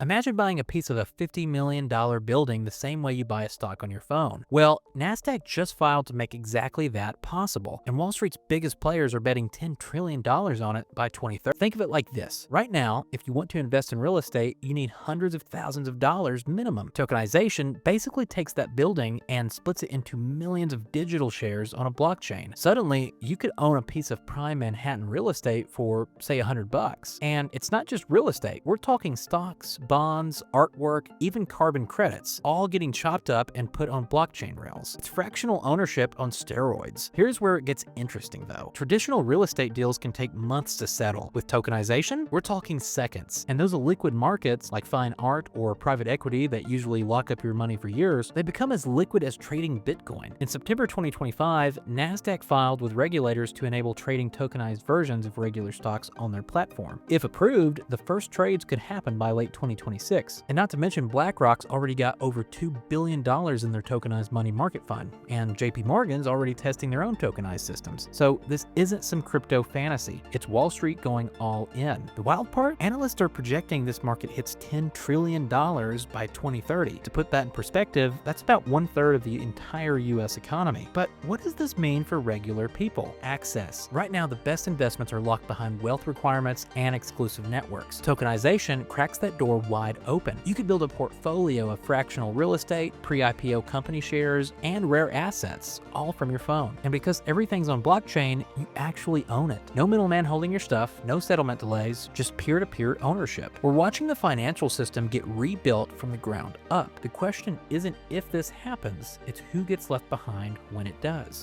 Imagine buying a piece of a $50 million building the same way you buy a stock on your phone. Well, Nasdaq just filed to make exactly that possible, and Wall Street's biggest players are betting $10 trillion on it by 2030. Think of it like this. Right now, if you want to invest in real estate, you need hundreds of thousands of dollars minimum. Tokenization basically takes that building and splits it into millions of digital shares on a blockchain. Suddenly, you could own a piece of prime Manhattan real estate for, say, $100. And it's not just real estate. We're talking stocks, bonds, artwork, even carbon credits, all getting chopped up and put on blockchain rails. It's fractional ownership on steroids. Here's where it gets interesting though. Traditional real estate deals can take months to settle. With tokenization, we're talking seconds. And those liquid markets like fine art or private equity that usually lock up your money for years, they become as liquid as trading Bitcoin. In September 2025, Nasdaq filed with regulators to enable trading tokenized versions of regular stocks on their platform. If approved, the first trades could happen by late 2026. And not to mention, BlackRock's already got over $2 billion in their tokenized money market fund, and JPMorgan's already testing their own tokenized systems. So this isn't some crypto fantasy. It's Wall Street going all in. The wild part? Analysts are projecting this market hits $10 trillion by 2030. To put that in perspective, that's about 1/3 of the entire US economy. But what does this mean for regular people? Access. Right now, the best investments are locked behind wealth requirements and exclusive networks. Tokenization cracks that door wide open. You could build a portfolio of fractional real estate, pre-IPO company shares, and rare assets, all from your phone. And because everything's on blockchain, you actually own it. No middleman holding your stuff, no settlement delays, just peer-to-peer ownership. We're watching the financial system get rebuilt from the ground up. The question isn't if this happens, it's who gets left behind when it does.